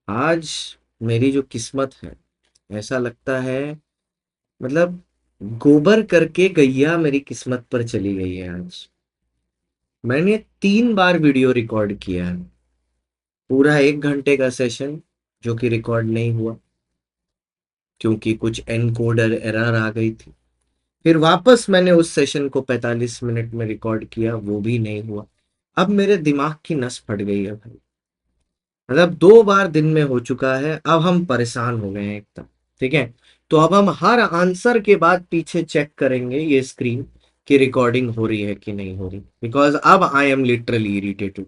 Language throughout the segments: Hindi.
आज मेरी जो किस्मत है, ऐसा लगता है, मतलब गोबर करके गैया मेरी किस्मत पर चली गई है आज। मैंने 3 बार वीडियो रिकॉर्ड किया है, पूरा 1 घंटे का सेशन, जो कि रिकॉर्ड नहीं हुआ क्योंकि कुछ एनकोडर एरर आ गई थी। फिर वापस मैंने उस सेशन को 45 मिनट में रिकॉर्ड किया, वो भी नहीं हुआ। अब मेरे दिमाग की नस फट गई है भाई। मतलब 2 बार दिन में हो चुका है, अब हम परेशान हो गए हैं एकदम। ठीक है, तो अब हम हर आंसर के बाद पीछे चेक करेंगे ये स्क्रीन की रिकॉर्डिंग हो रही है कि नहीं हो रही, बिकॉज अब आई एम लिटरली इरिटेटेड।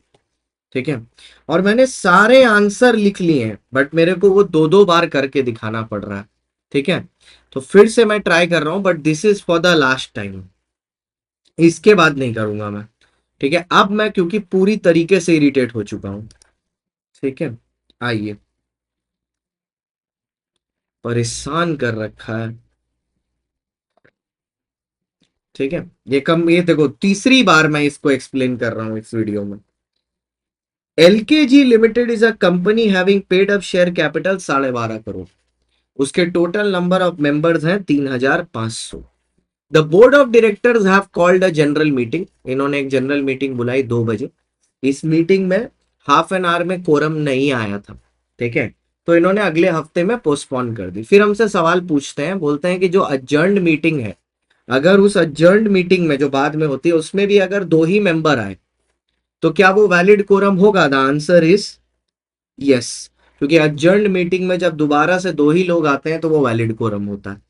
ठीक है, और मैंने सारे आंसर लिख लिए हैं, बट मेरे को वो दो दो बार करके दिखाना पड़ रहा है। ठीक है, तो फिर से मैं ट्राई कर रहा हूं, but this is for the last time. इसके बाद नहीं करूंगा मैं। ठीक है, अब मैं क्योंकि पूरी तरीके से इरिटेट हो चुका हूं। ठीक है, आइए, परेशान कर रखा है। ठीक है, ये देखो, तीसरी बार मैं इसको एक्सप्लेन कर रहा हूं इस वीडियो में। LKG limited is a company having paid up share capital 12.5 crore. उसके टोटल नंबर ऑफ मेंबर्स हैं 3,500। The board of directors have called a general meeting. इन्होंने एक जनरल मीटिंग बुलाई 2 बजे। इस मीटिंग में हाफ एन आवर में कोरम नहीं आया था। ठीक है, तो इन्होंने अगले हफ्ते में पोस्टपोन कर दी। फिर हमसे सवाल पूछते हैं, बोलते हैं कि जो अजर्न्ड मीटिंग है, अगर उस अजर्न्ड मीटिंग में जो बाद में होती है उसमें भी अगर 2 ही मेंबर आए तो क्या वो वैलिड कोरम होगा? द आंसर इज यस, क्योंकि अजर्न्ड मीटिंग में जब दोबारा से 2 ही लोग आते हैं तो वो वैलिड कोरम होता है।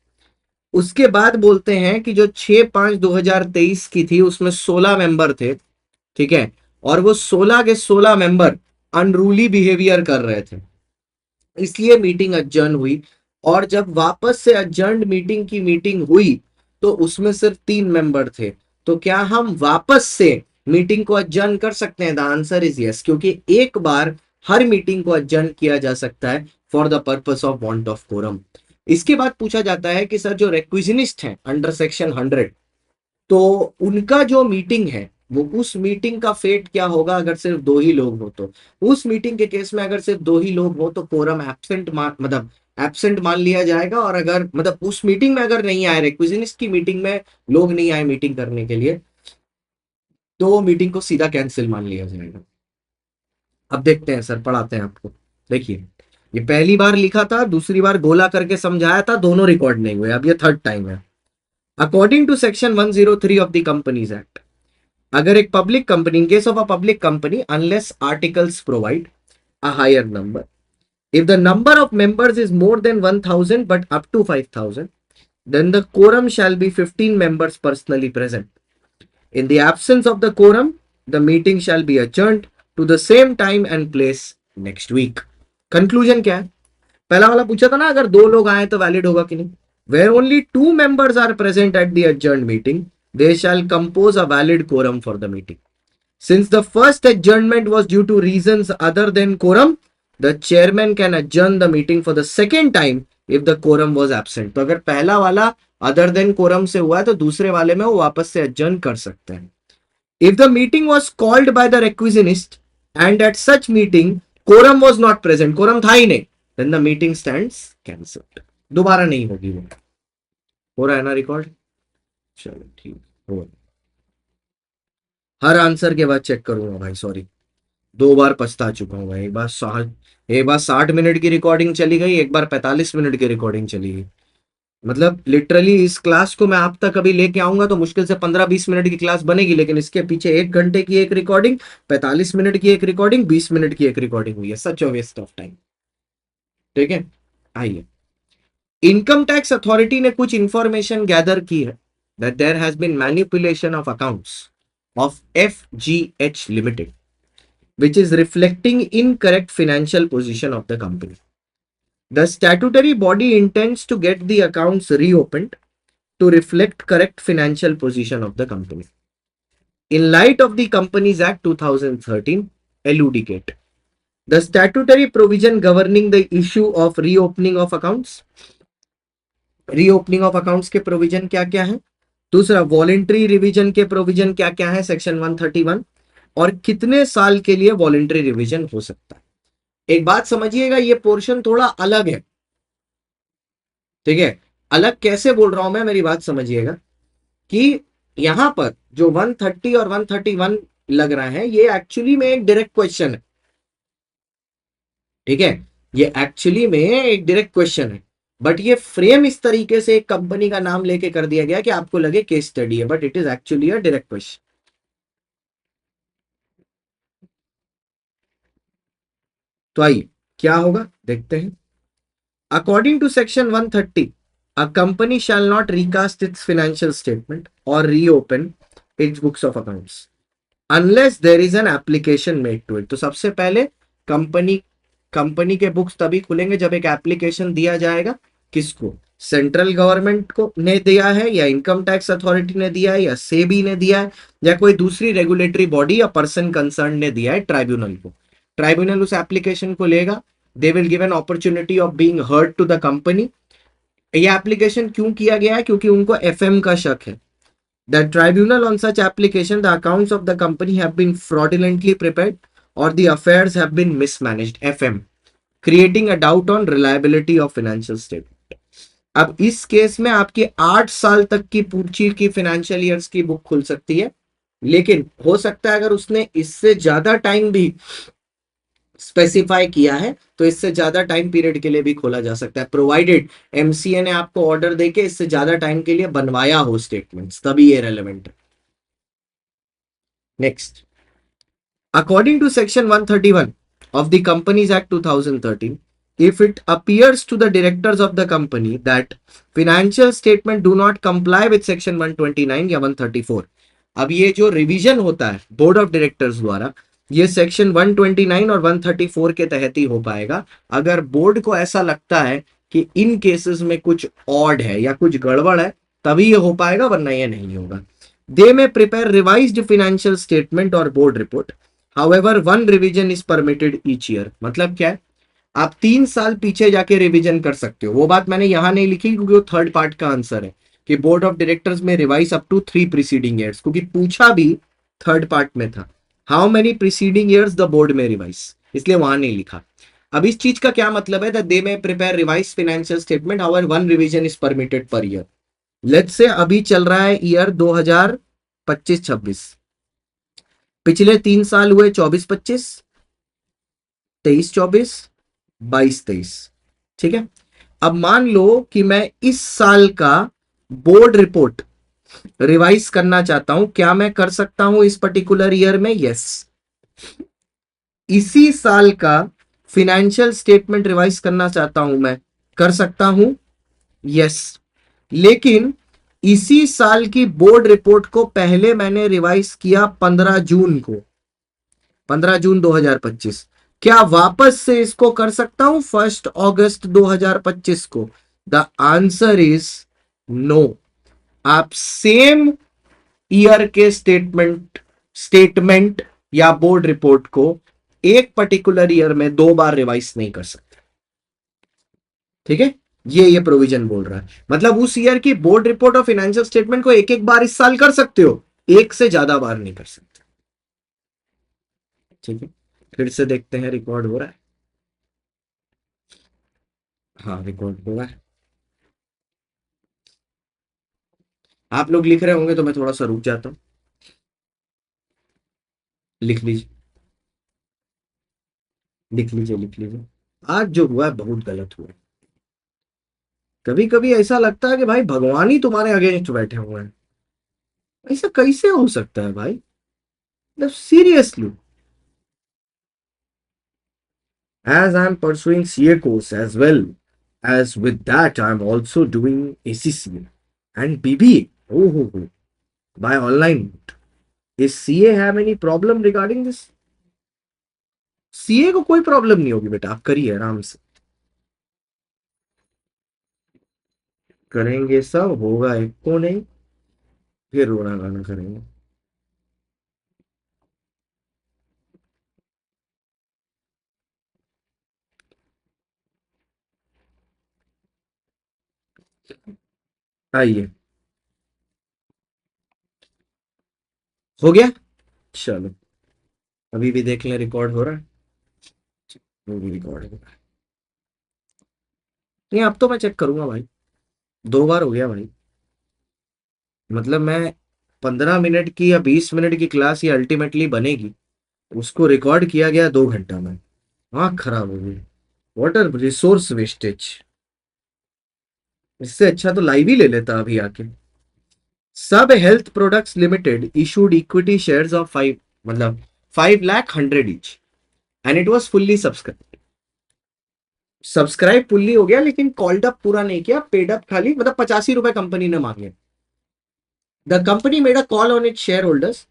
उसके बाद बोलते हैं कि जो 6/5/2023 की थी उसमें 16 मेंबर थे। ठीक है, और वो 16 के 16 मेंबर अनरूली बिहेवियर कर रहे थे, इसलिए मीटिंग अजर्न हुई। और जब वापस से अजर्न मीटिंग की मीटिंग हुई तो उसमें सिर्फ 3 मेंबर थे। तो क्या हम वापस से मीटिंग को अजर्न कर सकते हैं? द आंसर इज यस, क्योंकि एक बार हर मीटिंग को अजर्न किया जा सकता है for the purpose of want of quorum. इसके बाद पूछा जाता है कि सर जो रेक्विजिनिस्ट हैं अंडर सेक्शन 100, तो उनका जो मीटिंग है, वो उस मीटिंग का फेट क्या होगा अगर सिर्फ 2 ही लोग हो तो? उस मीटिंग के केस में अगर सिर्फ 2 ही लोग हो तो कोरम एब्सेंट मतलब एब्सेंट मान लिया जाएगा। और अगर मतलब उस मीटिंग में अगर नहीं आए, रिक्विजिनिस्ट की मीटिंग में लोग नहीं आए मीटिंग करने के लिए, तो वो मीटिंग को सीधा कैंसिल मान लिया जाएगा। अब देखते हैं सर, पढ़ाते हैं आपको। देखिए, ये पहली बार लिखा था, दूसरी बार गोला करके समझाया था, दोनों रिकॉर्ड नहीं हुए, अब ये थर्ड टाइम है। According to section 103 of the companies act, अगर एक public company, in case of a public company, unless articles provide a higher number, if the number of members is more than 1000 but up to 5000, then the quorum shall be 15 members personally present. In the absence of the quorum, the meeting shall be adjourned to the same time and place next week. Conclusion क्या है? पहला वाला पूछा था ना, अगर 2 लोग आए तो वैलिड होगा कि नहीं? Where only 2 members are present at the adjourned meeting, they shall compose a valid quorum for the meeting. Since the first adjournment was due to reasons other than quorum, the chairman can adjourn the meeting for the second time if the quorum was absent. तो अगर पहला वाला अदर देन quorum से हुआ है तो दूसरे वाले में वो वापस से adjourn कर सकते हैं. If the meeting was called by the requisitionist and at such meeting quorum was not present, quorum था ही नहीं, then the meeting stands cancelled. दोबारा नहीं होगी वो. हो रहा है ना रिकॉर्ड? चलो ठीक, हो. हर आंसर के बाद चेक करूंगा भाई, सॉरी. 2 बार पछता चुका हूँ भाई. एक बार 60 मिनट की रिकॉर्डिंग चली गई, एक बार 45 मिनट की रिकॉर्डिंग चली गई. मतलब लिटरली इस क्लास को मैं आप तक कभी लेके आऊंगा तो मुश्किल से 15-20 मिनट की क्लास बनेगी, लेकिन इसके पीछे 1 घंटे की एक रिकॉर्डिंग, 45 मिनट की एक रिकॉर्डिंग, 20 मिनट की एक रिकॉर्डिंग हुई है. सच अ वेस्ट ऑफ टाइम. ठीक है, आइए. इनकम टैक्स अथॉरिटी ने कुछ इंफॉर्मेशन गैदर की है that there has been manipulation of accounts of FGH limited which is reflecting incorrect financial position of the company. The statutory body intends to get the accounts reopened to reflect correct financial position of the company. In light of the Companies Act 2013, LUDCAT, the statutory provision governing the issue of reopening of accounts, reopening of accounts के प्रोविजन क्या क्या है? दूसरा, वॉलेंट्री रिवीजन के प्रोविजन क्या क्या है सेक्शन 131, और कितने साल के लिए वॉलेंट्री रिवीजन हो सकता है? एक बात समझिएगा, ये पोर्शन थोड़ा अलग है, ठीक है। अलग कैसे बोल रहा हूं मैं, मेरी बात समझिएगा कि यहां पर जो 130 और 131 लग रहा है, ये एक्चुअली में एक डायरेक्ट क्वेश्चन है, ठीक है। ये एक्चुअली में एक डायरेक्ट क्वेश्चन है, बट ये फ्रेम इस तरीके से एक कंपनी का नाम लेके कर दिया गया कि आपको लगे केस स्टडी है, but it is actually a direct question. तो आइए क्या होगा देखते हैं। According to section 130, a company shall not recast its financial statement or reopen its books of accounts unless there is an application made to it। तो सबसे पहले कंपनी कंपनी के बुक्स तभी खुलेंगे जब एक एप्लीकेशन दिया जाएगा। किसको? सेंट्रल गवर्नमेंट को ने दिया है, या इनकम टैक्स अथॉरिटी ने दिया है, या सेबी ने दिया है, या कोई दूसरी रेगुलेटरी बॉडी या पर्सन कंसर्न ने दिया है ट्राइब्यूनल को। ट्राइब्यूनल उस एप्लीकेशन को लेगा, they will give an opportunity of being heard to the company. ये एप्लीकेशन क्यों किया गया है? क्योंकि उनको एफएम का शक है। The tribunal on such application, the accounts of the company have been fraudulently prepared or the affairs have been mismanaged, FM, creating a doubt on reliability of financial statement। अब इस केस में आपकी 8 साल तक की पूर्ची की फाइनेंशियल ईयर्स की बुक खुल सकती है, लेकिन हो सकता है अगर उसने इससे ज्यादा टाइम भी स्पेसिफाई किया है तो इससे ज्यादा टाइम पीरियड के लिए भी खोला जा सकता है, प्रोवाइडेड एमसीए ने आपको ऑर्डर देके इससे ज्यादा टाइम के लिए बनवाया हो स्टेटमेंट्स, तभी ये रेलेवेंट है। Next, according to section 131 of the Companies Act 2013, if it appears to the directors of the company that financial statement do not comply with section 129 या 134, अब ये जो रिवीजन होता है बोर्ड ऑफ डायरेक्टर्स द्वारा, ये सेक्शन 129 और 134 के तहत ही हो पाएगा। अगर बोर्ड को ऐसा लगता है कि इन केसेस में कुछ ऑड है या कुछ गड़बड़ है, तभी ये हो पाएगा, वरना ये नहीं होगा। दे में प्रिपेयर रिवाइज्ड फाइनेंशियल स्टेटमेंट और board report, however one revision is permitted each year. मतलब क्या है? आप 3 साल पीछे जाके रिवीजन कर सकते हो। वो बात मैंने यहां नहीं लिखी क्योंकि वो थर्ड पार्ट का आंसर है कि बोर्ड ऑफ डायरेक्टर्स में revise up to 3 preceding years, क्योंकि पूछा भी थर्ड पार्ट में था how many preceding years the board में रिवाइज, इसलिए वहां नहीं लिखा। अब इस चीज का क्या मतलब है? दैट दे में prepare revise financial statement, however one revision is permitted per year. Let's say अभी चल रहा है ईयर 2025-26, पिछले 3 साल हुए 24-25, 23-24, 22-23, ठीक है। अब मान लो कि मैं इस साल का बोर्ड रिपोर्ट रिवाइज करना चाहता हूं, क्या मैं कर सकता हूं इस पर्टिकुलर ईयर में? यस। इसी साल का फिनेंशियल स्टेटमेंट रिवाइज करना चाहता हूं मैं, कर सकता हूं, यस। लेकिन इसी साल की बोर्ड रिपोर्ट को पहले मैंने रिवाइज किया 15 जून को, 15 जून 2025, क्या वापस से इसको कर सकता हूं 1 अगस्त 2025 को? The answer is no. आप सेम ईयर के स्टेटमेंट या बोर्ड रिपोर्ट को एक पर्टिकुलर ईयर में 2 बार रिवाइज नहीं कर सकते, ठीक है। ये प्रोविजन बोल रहा है, मतलब उस ईयर की बोर्ड रिपोर्ट और फाइनेंशियल स्टेटमेंट को एक एक बार इस साल कर सकते हो, एक से ज्यादा बार नहीं कर सकते, ठीक है। फिर से देखते हैं, रिकॉर्ड हो रहा है? हाँ, रिकॉर्ड हो रहा है। आप लोग लिख रहे होंगे तो मैं थोड़ा सा रुक जाता हूँ। लिख लीजिए, लिख लीजिए, लिख लीजिए। आज जो हुआ है बहुत गलत हुआ है। कभी कभी ऐसा लगता है कि भाई भगवान ही तुम्हारे अगेंस्ट बैठे हुए हैं। ऐसा कैसे हो सकता है भाई? मतलब seriously. As I'm pursuing CA course as well, as with that I'm also doing ACCA and BBA. Oh, by online. Is CA have any problem regarding this? CA को कोई प्रॉब्लम नहीं होगी बेटा, आप करिए आराम से। करेंगे सब, होगा एक को नहीं, फिर रोना गाना करेंगे। आइए, हो गया। चलो, अभी भी देख लें, रिकॉर्ड हो रहा है। वो भी रिकॉर्ड हो रहा है। नहीं अब तो मैं चेक करूंगा भाई, 2 बार हो गया भाई। मतलब मैं 15 मिनट की या 20 मिनट की क्लास ये अल्टीमेटली बनेगी, उसको रिकॉर्ड किया गया 2 घंटा में। आँख खराब हो गई। Water resource wastage. इससे अच्छा तो लाइव ही ले लेता अभी आके। सब health products limited issued equity shares of 5, मतलब 5,100,000 each, and it was fully subscribe. Subscribe fully हो गया लेकिन कॉल्ड अप पूरा नहीं किया, पेड अप खाली, मतलब 85 रुपए कंपनी ने मांगे। The company made a call on it shareholders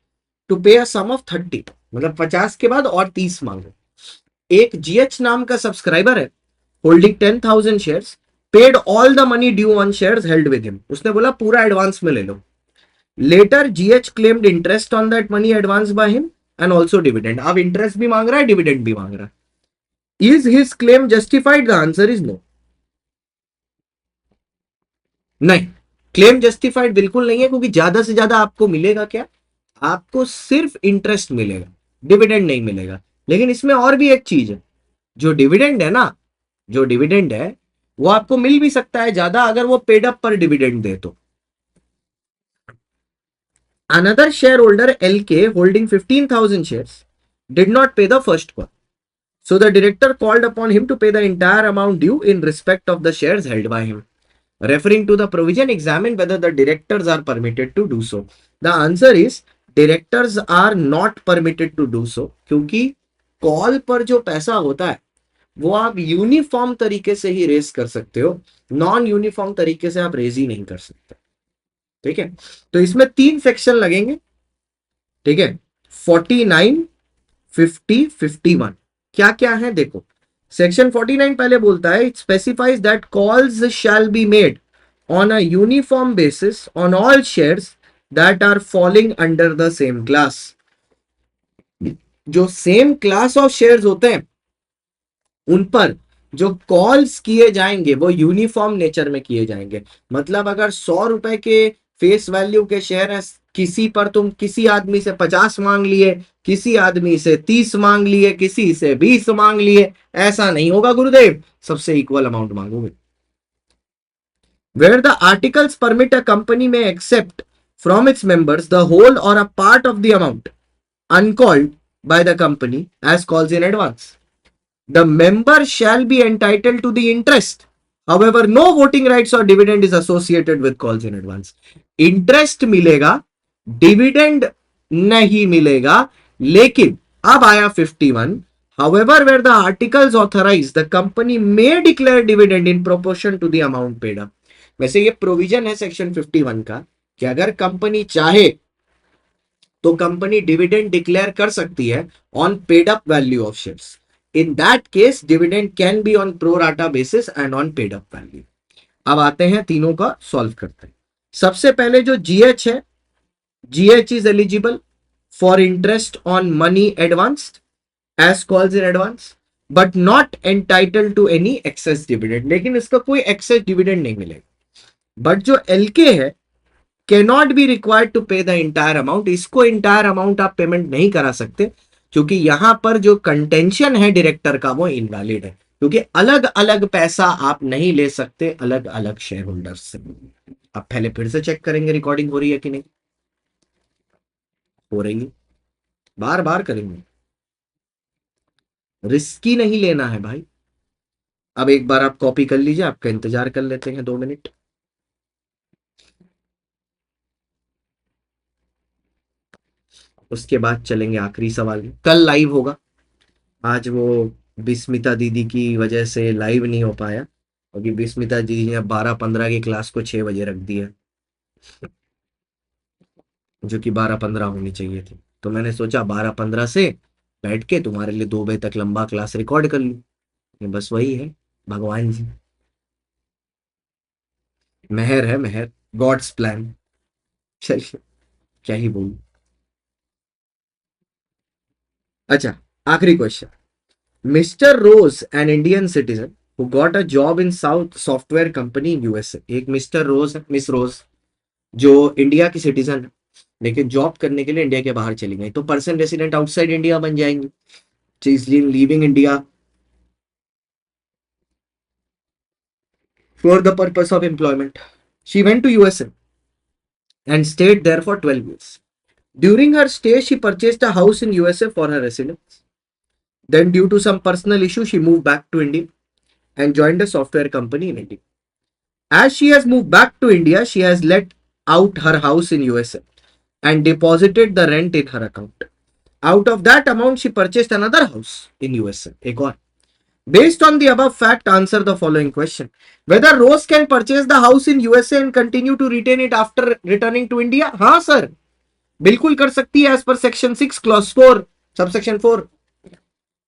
to pay a some of 30, मतलब 50 के बाद और 30 मांगे। एक जीएच नाम का सब्सक्राइबर है, holding 10,000 shares, paid all the money due on shares held with him. उसने बोला पूरा एडवांस में ले लो। Later G H claimed interest on that money advance by him and also dividend. अब इंटरेस्ट भी मांग रहा है, डिविडेंड भी मांग रहा है। Is his claim justified? The answer is no. नहीं, क्लेम जस्टिफाइड बिल्कुल नहीं है, क्योंकि ज्यादा से ज्यादा आपको मिलेगा क्या? आपको सिर्फ इंटरेस्ट मिलेगा, डिविडेंड नहीं मिलेगा। लेकिन इसमें और भी एक चीज है, जो डिविडेंड है ना, जो डिविडेंड है वो आपको मिल भी सकता है ज्यादा, अगर वो पेड अप पर डिविडेंड दे तो। Another share holder L K holding 15,000 shares did not pay the first call, so the director called upon him to pay the entire amount due in respect of the shares held by him. Referring to the provision, examine whether the directors are permitted to do so. The answer is directors are not permitted to do so, क्योंकि कॉल पर जो पैसा होता है वो आप यूनिफॉर्म तरीके से ही रेस कर सकते हो, नॉन यूनिफॉर्म तरीके से आप रेज ही नहीं कर सकते। ठीक है, तो इसमें 3 सेक्शन लगेंगे। ठीक है, 49, 50, 51 क्या क्या है देखो। सेक्शन 49 पहले बोलता है, it specifies that calls shall be made on a uniform basis on all shares that are falling under the same class. जो सेम क्लास ऑफ शेयर्स होते हैं उन पर जो कॉल्स किए जाएंगे वो यूनिफॉर्म नेचर में किए जाएंगे। मतलब अगर 100 रुपए के फेस वैल्यू के शेयर है, किसी पर तुम किसी आदमी से 50 मांग लिए, किसी आदमी से 30 मांग लिए, किसी से 20 मांग लिए, ऐसा नहीं होगा गुरुदेव, सबसे इक्वल अमाउंट मांगोगे। Where the articles permit a company में except from its members the whole और a part of the amount uncalled by the company as calls in advance. The member shall be entitled to the interest. However, no voting rights or dividend is associated with calls in advance. Interest मिलेगा, dividend नहीं मिलेगा। लेकिन अब आया 51, however, where the articles authorize, the company may declare dividend in proportion to the amount paid up. वैसे ये प्रोविजन है सेक्शन 51 का कि अगर कंपनी चाहे तो कंपनी डिविडेंड डिक्लेयर कर सकती है on paid up value of shares. In that case dividend can be on pro rata basis and on paid up value. अब आते हैं तीनों का सॉल्व करते हैं। सबसे पहले जो जीएच है, GH is eligible for interest on money advanced as calls in advance but not entitle to any excess dividend. लेकिन इसका कोई एक्सेस डिविडेंड नहीं मिलेगा। बट जो एलके है, कैनॉट बी रिक्वायर्ड टू पे द इंटायर अमाउंट। इसको इंटायर अमाउंट आप पेमेंट नहीं करा सकते, क्योंकि यहां पर जो कंटेंशन है डायरेक्टर का वो इनवैलिड है, क्योंकि अलग अलग पैसा आप नहीं ले सकते अलग अलग शेयर होल्डर्स से। अब पहले फिर से चेक करेंगे रिकॉर्डिंग हो रही है कि नहीं हो रही है, बार बार करेंगे, रिस्की नहीं लेना है भाई। अब एक बार आप कॉपी कर लीजिए, आपका इंतजार कर लेते हैं 2 मिनट। उसके बाद चलेंगे आखिरी सवाल में। कल लाइव होगा, आज वो बिस्मिता दीदी की वजह से लाइव नहीं हो पाया, क्योंकि बिस्मिता दीदी ने 12:15 की क्लास को 6 बजे रख दिया, जो कि 12:15 होनी चाहिए थी। तो मैंने सोचा 12:15 से बैठ के तुम्हारे लिए 2 बजे तक लंबा क्लास रिकॉर्ड कर लूं। ये बस वही है, भगवान जी, मेहर है मेहर, गॉड्स प्लान। चलिए, क्या ही बोलूं। अच्छा, आखिरी question. Mister Rose an Indian citizen who got a job in south software company in USA. एक मिस्टर रोज है, मिस रोज, जो इंडिया की सिटीजन है लेकिन जॉब करने के लिए इंडिया के बाहर चली गई, तो पर्सन रेसिडेंट आउटसाइड इंडिया बन जाएंगी। Leaving India for the purpose of employment. She went to USA and stayed there for 12 years. During her stay, she purchased a house in USA for her residence. Then, due to some personal issue, she moved back to India and joined a software company in India. As she has moved back to India, she has let out her house in USA and deposited the rent in her account. Out of that amount, she purchased another house in USA. एक और. Based on the above fact, answer the following question. Whether Rose can purchase the house in USA and continue to retain it after returning to India? हाँ सर, बिल्कुल कर सकती है as per section 6 clause 4 subsection 4.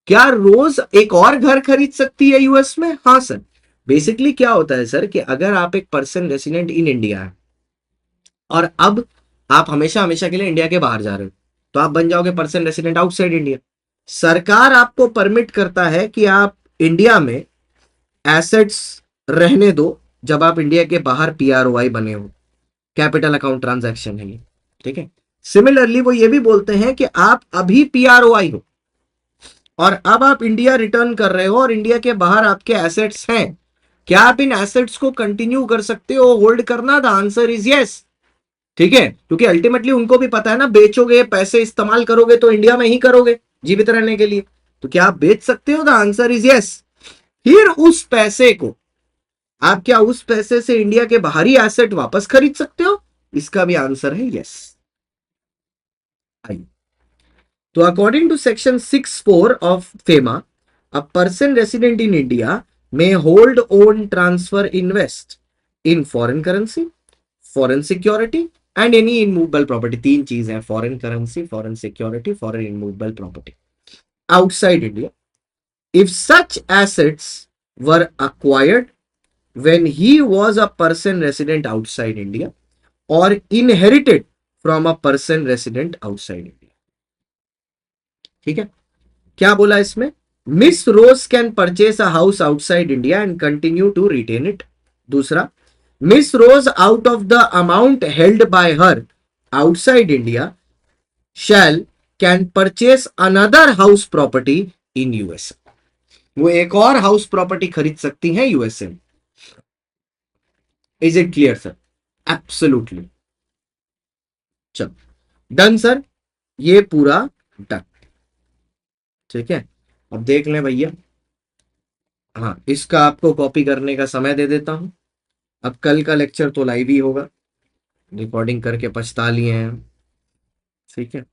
क्या रोज एक और घर खरीद सकती है यूएस में? हाँ सर. बेसिकली क्या होता है सर कि अगर आप एक पर्सन रेसिडेंट इन इंडिया है और अब आप हमेशा हमेशा के लिए इंडिया के बाहर जा रहे हो, तो आप बन जाओगे पर्सन रेसिडेंट आउटसाइड इंडिया. सरकार आपको परमिट करता है कि आप इंडिया में एसेट्स रहने दो जब आप इंडिया के बाहर पीआरओआई बने हो. कैपिटल अकाउंट ट्रांजैक्शन है ये. ठीक है. सिमिलरली वो ये भी बोलते हैं कि आप अभी पीआरओआई हो और अब आप इंडिया रिटर्न कर रहे हो और इंडिया के बाहर आपके एसेट्स हैं. क्या आप इन एसेट्स को कंटिन्यू कर सकते हो होल्ड करना? The answer is yes. ठीक है, क्योंकि अल्टीमेटली उनको भी पता है ना, बेचोगे पैसे इस्तेमाल करोगे तो इंडिया में ही करोगे जीवित रहने के लिए. तो क्या आप बेच सकते हो? The answer is yes. फिर उस पैसे को आप क्या उस पैसे से इंडिया के बाहरी एसेट वापस खरीद सकते हो? इसका भी आंसर है यस. आइए, तो according to section 6(4) of FEMA, a person resident in India may hold, own, transfer, invest in foreign currency, foreign security and any immovable property. तीन चीज है, foreign currency, foreign security, foreign immovable property, outside India if such assets were acquired when he was a person resident outside India or inherited from a person resident outside India. ठीक है. क्या बोला इसमें? Miss Rose can purchase a house outside India and continue to retain it. दूसरा, Miss Rose out of the amount held by her outside India shall can purchase another house property in USA. वो एक और हाउस प्रॉपर्टी खरीद सकती हैं यूएसए में. Is it clear sir? Absolutely. चलो, डन सर, ये पूरा डन. ठीक है, अब देख लें भैया. हाँ, इसका आपको कॉपी करने का समय दे देता हूं. अब कल का लेक्चर तो लाइव ही होगा, रिकॉर्डिंग करके पछता लिए हैं. ठीक है,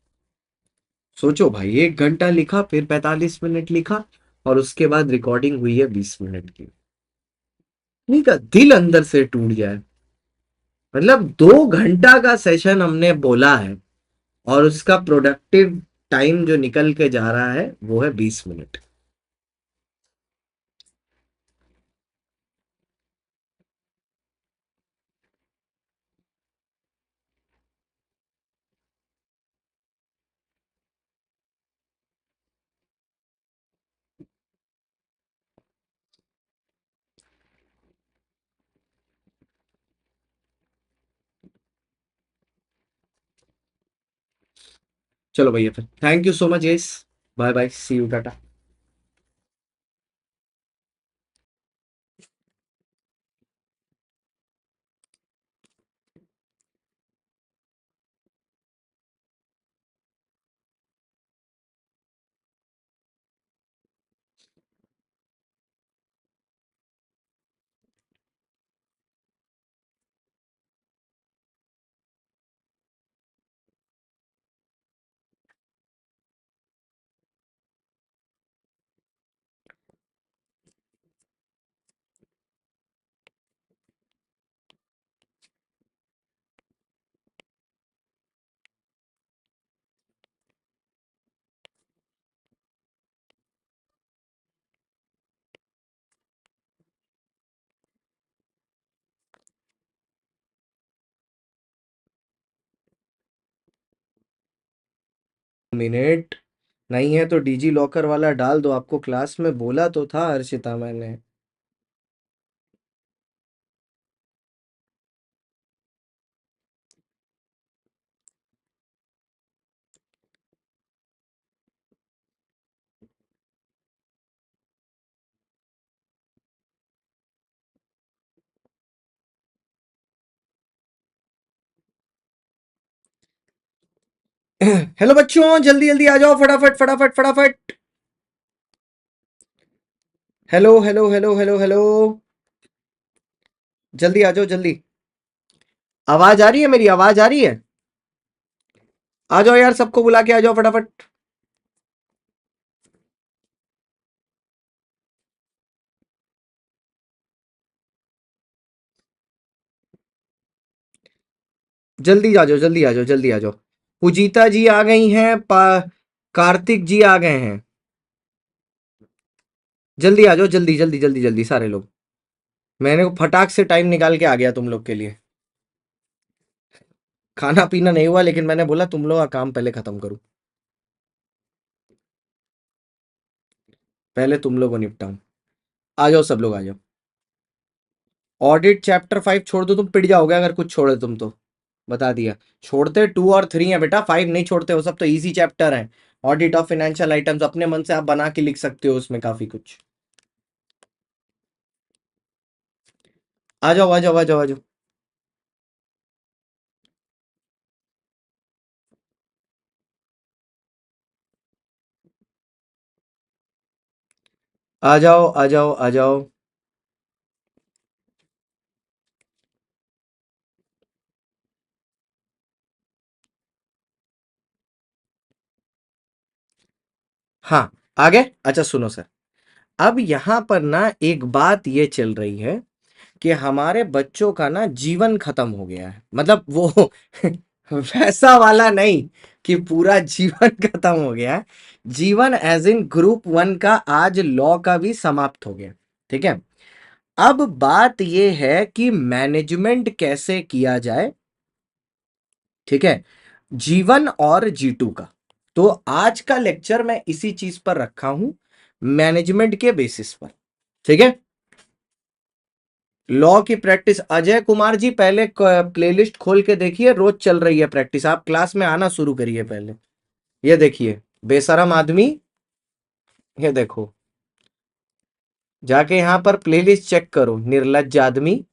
सोचो भाई, 1 घंटा लिखा, फिर 45 मिनट लिखा और उसके बाद रिकॉर्डिंग हुई है 20 मिनट की. नहीं का दिल अंदर से टूट जाए. मतलब 2 घंटा का सेशन हमने बोला है और उसका प्रोडक्टिव टाइम जो निकल के जा रहा है वो है 20 मिनट. चलो भैया, फिर thank you so much guys. Bye bye, see you, tata. Minute नहीं है तो डिजी लॉकर वाला डाल दो. आपको क्लास में बोला तो था हर्षिता मैंने. हेलो बच्चों, जल्दी जल्दी आ जाओ, फटाफट फटाफट फटाफट। Hello hello hello hello hello, जल्दी आ जाओ जल्दी। आवाज आ रही है? मेरी आवाज आ रही है? आ जाओ यार, सबको बुला के आ जाओ फटाफट। जल्दी आ जाओ, जल्दी आ जाओ, जल्दी आ जाओ। पूजिता जी आ गई हैं, कार्तिक जी आ गए हैं। जल्दी आ जाओ, जल्दी जल्दी जल्दी जल्दी सारे लोग। मैंने फटाक से टाइम निकाल के आ गया तुम लोग के लिए। खाना पीना नहीं हुआ, लेकिन मैंने बोला तुम लोग का काम पहले खत्म करूं। पहले तुम लोग को निपटाऊं। आ जाओ, सब लोग आ जाओ। ऑडिट चैप्टर 5 छोड़ दो, तुम पिट जाओगे अगर कुछ छोड़े तुम तो। बता दिया। छोड़ते 2 और 3 है बेटा, 5 नहीं छोड़ते, वो सब तो इजी चैप्टर है। ऑडिट ऑफ फाइनेंशियल आइटम्स अपने मन से आप बना के लिख सकते हो, उसमें काफी कुछ। आ जाओ आ जाओ आ जाओ आ जाओ। आ जाओ आ जाओ आ जाओ। हाँ, आ गए। अच्छा सुनो सर, अब यहाँ पर ना एक बात ये चल रही है कि हमारे बच्चों का ना जीवन खत्म हो गया है। मतलब वो वैसा वाला नहीं कि पूरा जीवन खत्म हो गया है। जीवन एज इन ग्रुप 1 का आज लॉ का भी समाप्त हो गया। ठीक है। अब बात ये है कि मैनेजमेंट कैसे किया जाए। ठीक है। जीवन और G2 का। तो आज का लेक्चर मैं इसी चीज पर रखा हूं, मैनेजमेंट के बेसिस पर। ठीक है। लॉ की प्रैक्टिस, अजय कुमार जी पहले प्लेलिस्ट खोल के देखिए, रोज चल रही है प्रैक्टिस। आप क्लास में आना शुरू करिए पहले। ये देखिए, बेशरम आदमी। ये देखो, जाके यहां पर प्लेलिस्ट चेक करो। निर्लज्ज आदमी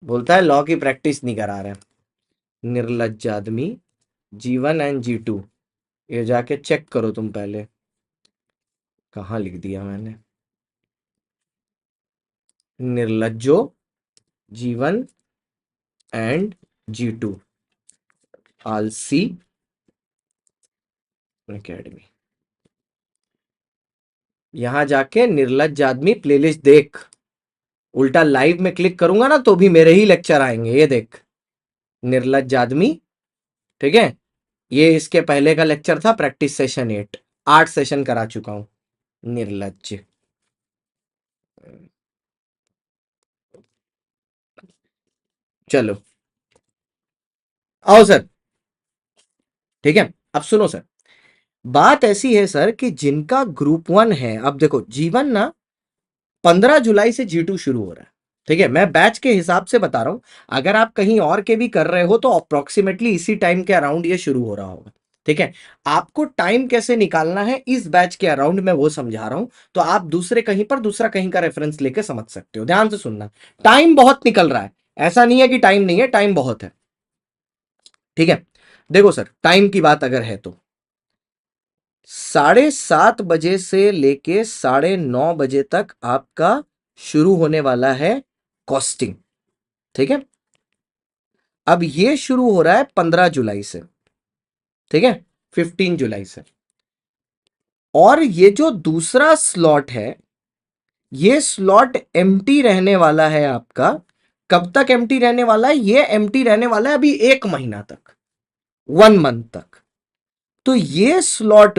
बोलता है लॉ की प्रैक्टिस नहीं करा रहे। निर्लज्ज आदमी। G1 and G2, ये जाके चेक करो तुम पहले। कहाँ लिख दिया मैंने? निर्लज्जो, G1 and G2, आलसी एकेडमी। यहां जाके निर्लज्ज आदमी प्लेलिस्ट देख। उल्टा लाइव में क्लिक करूंगा ना तो भी मेरे ही लेक्चर आएंगे। ये देख, निर्लज्ज आदमी। ठीक है। ये इसके पहले का लेक्चर था, प्रैक्टिस सेशन 8। 8 सेशन करा चुका हूं। निर्लज्ज। चलो आओ सर। ठीक है, अब सुनो सर। बात ऐसी है सर कि जिनका ग्रुप 1 है, अब देखो जीवन ना 15 जुलाई से G2 शुरू हो रहा है। ठीक है, मैं बैच के हिसाब से बता रहा हूं। अगर आप कहीं और के भी कर रहे हो तो अप्रोक्सीमेटली इसी टाइम के अराउंड ये शुरू हो रहा होगा। ठीक है। आपको टाइम कैसे निकालना है इस बैच के अराउंड मैं वो समझा रहा हूं। तो आप दूसरे कहीं पर दूसरा कहीं का रेफरेंस लेके समझ सकते हो। ध्यान से सुनना। टाइम बहुत निकल रहा है, ऐसा नहीं है कि टाइम नहीं है, टाइम बहुत है। ठीक है। देखो सर, टाइम की बात अगर है तो 7:30 बजे से लेके 9:30 बजे तक आपका शुरू होने वाला है कॉस्टिंग। ठीक है। अब ये शुरू हो रहा है 15 जुलाई से। ठीक है, 15 जुलाई से। और ये जो दूसरा स्लॉट है, ये स्लॉट एम्प्टी रहने वाला है आपका। कब तक एम्प्टी रहने वाला है? ये एम्प्टी रहने वाला है अभी 1 महीना तक, 1 मंथ तक। तो ये स्लॉट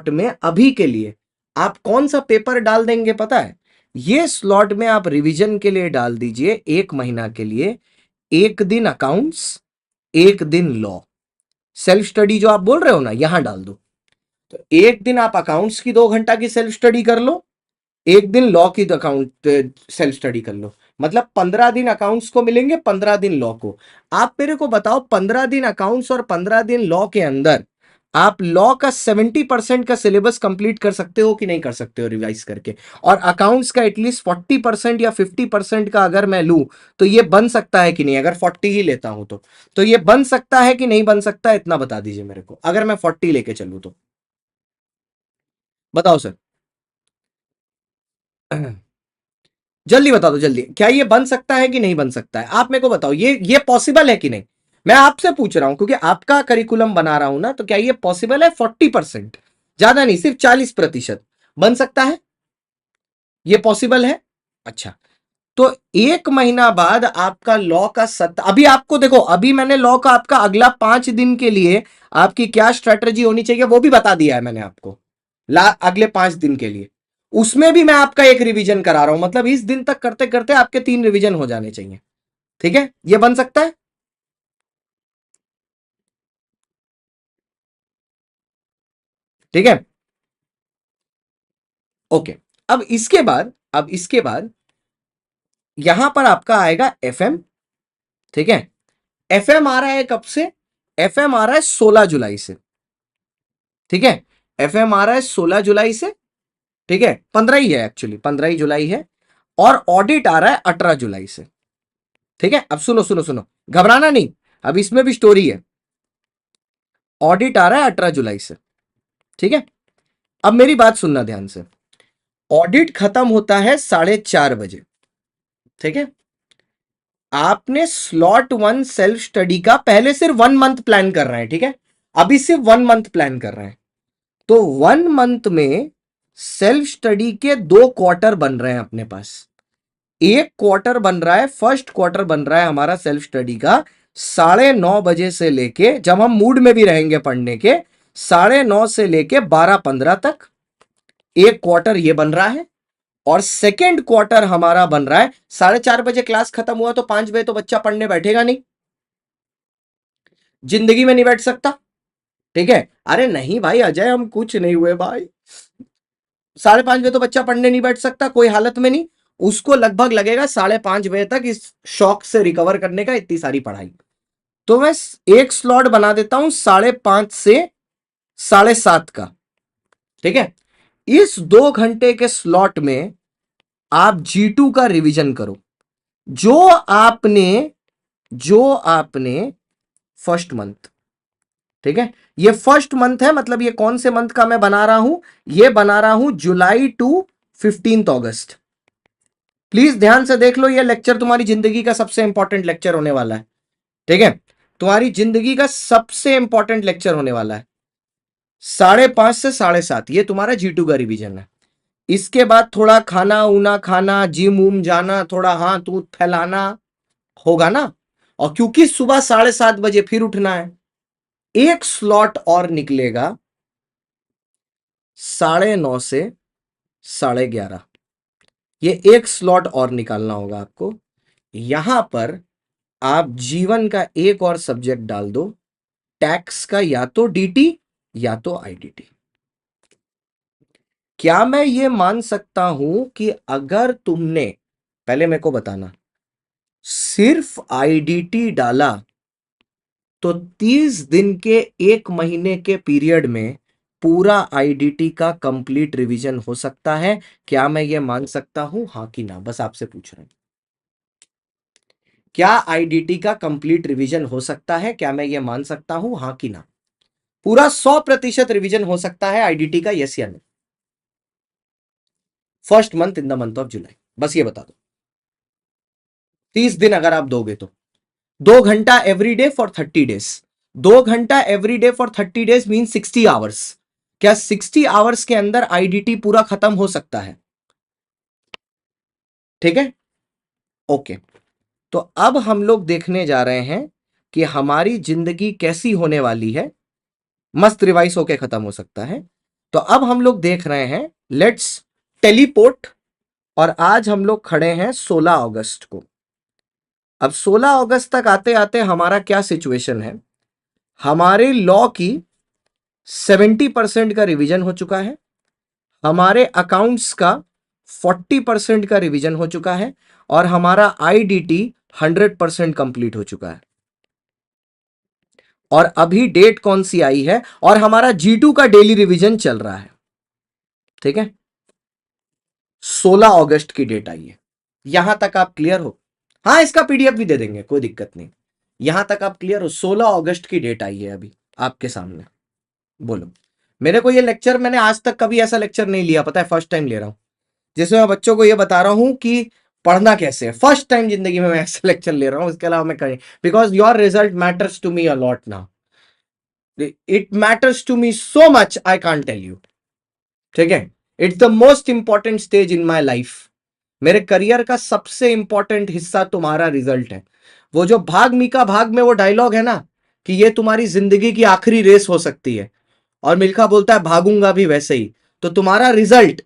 में अभी के लिए आप कौन सा पेपर डाल देंगे पता है? ये स्लॉट में आप रिवीजन के लिए डाल दीजिए 1 महीना के लिए, 1 दिन अकाउंट्स, 1 दिन लॉ। सेल्फ स्टडी जो आप बोल रहे हो ना, यहां डाल दो। तो 1 दिन आप अकाउंट्स की 2 घंटा की सेल्फ स्टडी कर लो, 1 दिन लॉ की अकाउंट सेल्फ स्टडी कर लो। मतलब 15 दिन अकाउंट्स को मिलेंगे, 15 दिन लॉ को। आप मेरे को बताओ, 15 दिन अकाउंट्स और 15 दिन लॉ के अंदर आप लॉ का 70% का सिलेबस कंप्लीट कर सकते हो कि नहीं कर सकते हो रिवाइज करके, और अकाउंट्स का एटलीस्ट 40% या 50% का अगर मैं लूं तो ये बन सकता है कि नहीं, अगर 40 ही लेता हूं तो ये बन सकता है कि नहीं बन सकता, इतना बता दीजिए मेरे को, अगर मैं 40 लेके चलूं तो बताओ सर। जल्दी बता दो जल्दी, क्या ये बन सकता है कि नहीं बन सकता है, आप मेरे को बताओ, ये पॉसिबल है कि नहीं। मैं आपसे पूछ रहा हूं क्योंकि आपका करिकुलम बना रहा हूं ना, तो क्या ये पॉसिबल है 40%, ज्यादा नहीं, सिर्फ 40% बन सकता है, ये पॉसिबल है। अच्छा, तो एक महीना बाद आपका लॉ का अभी आपको देखो, अभी मैंने लॉ का आपका अगला 5 दिन के लिए आपकी क्या स्ट्रेटजी होनी चाहिए वो भी बता दिया है मैंने आपको, अगले 5 दिन के लिए, उसमें भी मैं आपका एक रिवीजन करा रहा हूं, मतलब इस दिन तक करते करते आपके 3 रिवीजन हो जाने चाहिए। ठीक है, ये बन सकता है। ठीक है, ओके। अब इसके बाद यहां पर आपका आएगा एफएम। ठीक है, एफएम आ रहा है कब से, एफएम आ रहा है 16 जुलाई से। ठीक है, एफएम आ रहा है 16 जुलाई से। ठीक है, 15 ही है, एक्चुअली 15 ही जुलाई है। और ऑडिट आ रहा है 18 जुलाई से। ठीक है, अब सुनो सुनो सुनो, घबराना नहीं, अब इसमें भी स्टोरी है। ऑडिट आ रहा है 18 जुलाई से। ठीक है, अब मेरी बात सुनना ध्यान से। ऑडिट खत्म होता है 4:30 बजे। ठीक है, आपने स्लॉट 1 सेल्फ स्टडी का पहले सिर्फ 1 मंथ प्लान कर रहे हैं। ठीक है, अभी सिर्फ 1 मंथ प्लान कर रहे हैं, तो 1 मंथ में सेल्फ स्टडी के 2 क्वार्टर बन रहे हैं अपने पास। एक क्वार्टर बन रहा है, फर्स्ट क्वार्टर बन रहा है हमारा सेल्फ स्टडी का 9:30 बजे से लेके, जब हम मूड में भी रहेंगे पढ़ने के, 9:30 से लेके 12:15 तक एक क्वार्टर ये बन रहा है। और सेकेंड क्वार्टर हमारा बन रहा है 4:30 बजे, क्लास खत्म हुआ तो 5 बजे तो बच्चा पढ़ने बैठेगा नहीं, जिंदगी में नहीं बैठ सकता। ठीक है, अरे नहीं भाई अजय, हम कुछ नहीं हुए भाई, 5:30 बजे तो बच्चा पढ़ने नहीं बैठ सकता कोई हालत में नहीं, उसको लगभग लगेगा 5:30 बजे तक इस शॉक से रिकवर करने का, इतनी सारी पढ़ाई। तो मैं एक स्लॉट बना देता हूं 5:30 से 7:30 का। ठीक है, इस 2 घंटे के स्लॉट में आप G2 का रिवीजन करो, जो आपने जो आपने फर्स्ट मंथ। ठीक है, ये फर्स्ट मंथ है, मतलब ये कौन से मंथ का मैं बना रहा हूं, ये बना रहा हूं जुलाई टू 15 अगस्त। प्लीज ध्यान से देख लो, ये लेक्चर तुम्हारी जिंदगी का सबसे इंपॉर्टेंट लेक्चर होने वाला है। ठीक है, तुम्हारी जिंदगी का सबसे इंपॉर्टेंट लेक्चर होने वाला है। 5:30 से 7:30 ये तुम्हारा G2 का रिवीजन है। इसके बाद थोड़ा खाना ऊना खाना, जिम उम जाना, थोड़ा हाथ ऊथ फैलाना होगा ना, और क्योंकि सुबह 7:30 बजे फिर उठना है, एक स्लॉट और निकलेगा 9:30 से 11:30। ये एक स्लॉट और निकालना होगा आपको। यहां पर आप जीवन का एक और सब्जेक्ट डाल दो, टैक्स का, या तो डीटी या तो आईडीटी। क्या मैं ये मान सकता हूं कि अगर तुमने, पहले मेरे को बताना, सिर्फ आईडीटी डाला तो 30 दिन के, एक महीने के पीरियड में पूरा आईडीटी का कंप्लीट रिवीजन हो सकता है? क्या मैं ये मान सकता हूं, हाँ कि ना, बस आपसे पूछ रहा हूं। क्या आईडीटी का कंप्लीट रिवीजन हो सकता है, क्या मैं ये मान सकता हूं, हाँ कि ना? पूरा 100% रिवीजन हो सकता है आईडीटी का, यस या no? First month in the month of July, बस ये बता दो। 30 दिन अगर आप दोगे तो 2 घंटा एवरी डे फॉर 30 डेज, 2 घंटा every day for 30 days mean 60 hours. क्या 60 आवर्स के अंदर आईडीटी पूरा खत्म हो सकता है? ठीक है, ओके। तो अब हम लोग देखने जा रहे हैं कि हमारी जिंदगी कैसी होने वाली है, मस्त रिवाइज होके खत्म हो सकता है। तो अब हम लोग देख रहे हैं, लेट्स टेलीपोर्ट, और आज हम लोग खड़े हैं 16 अगस्त को। अब 16 अगस्त तक आते आते हमारा क्या सिचुएशन है, हमारे लॉ की 70% का रिवीजन हो चुका है, हमारे अकाउंट्स का 40% का रिवीजन हो चुका है, और हमारा आईडीटी 100% कंप्लीट हो चुका है। और अभी डेट कौन सी आई है, और हमारा G2 का डेली रिवीजन चल रहा है, ठीक है। 16 अगस्त की डेट आई है। यहां तक आप क्लियर हो? हाँ, इसका पीडीएफ भी दे देंगे, कोई दिक्कत नहीं। यहां तक आप क्लियर हो? 16 अगस्त की डेट आई है अभी आपके सामने। बोलो। मेरे को ये लेक्चर, मैंने आज तक कभी ऐसा लेक्चर नहीं लिया, पता है, फर्स्ट टाइम ले रहा हूं, जिसमें मैं बच्चों को ये बता रहा हूं कि पढ़ना कैसे है। फर्स्ट टाइम जिंदगी में मैं ऐसा लेक्चर ले रहा हूं, इसके अलावा मैं कहीं, because your result matters to me a lot now, it matters to me so much, I can't tell you, ठीक है। It's the most important stage in my life. मेरे करियर का सबसे इंपॉर्टेंट हिस्सा तुम्हारा रिजल्ट है। वो जो भाग मिल्खा भाग में वो डायलॉग है ना, कि ये तुम्हारी जिंदगी की आखिरी रेस हो सकती है, और मिल्खा बोलता है भागूंगा भी वैसे ही, तो तुम्हारा रिजल्ट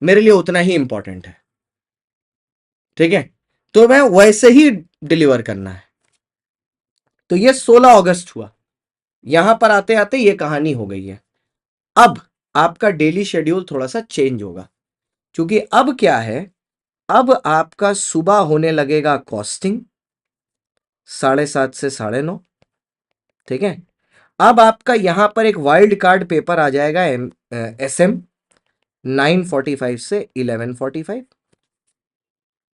मेरे लिए उतना ही इंपॉर्टेंट है, ठीक है। तो मैं वैसे ही डिलीवर करना है। तो ये 16 अगस्त हुआ। यहां पर आते आते ये कहानी हो गई है। अब आपका डेली शेड्यूल थोड़ा सा चेंज होगा, क्योंकि अब क्या है, अब आपका सुबह होने लगेगा कॉस्टिंग 7:30 से 9:30, ठीक है। अब आपका यहां पर एक वाइल्ड कार्ड पेपर आ जाएगा, SM 9:45 से 11:45,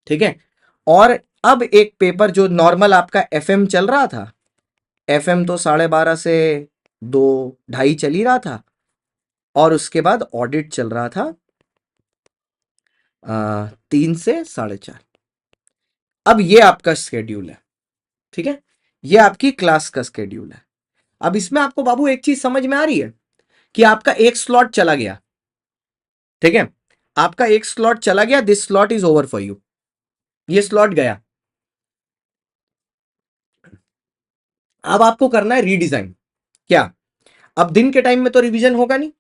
ठीक है। और अब एक पेपर जो नॉर्मल आपका FM चल रहा था, FM तो 12:30 से 2:30 चल ही रहा था, और उसके बाद ऑडिट चल रहा था 3 से 4:30। अब ये आपका स्केड्यूल है, ठीक है। ये आपकी क्लास का स्केड्यूल है। अब इसमें आपको बाबू एक चीज समझ में आ रही है, कि आपका एक स्लॉट चला गया, ठीक है। आपका एक स्लॉट चला गया, this slot is over for you, ये स्लॉट गया। अब आपको करना है रीडिजाइन। क्या? अब दिन के टाइम में तो रिवीजन होगा नहीं,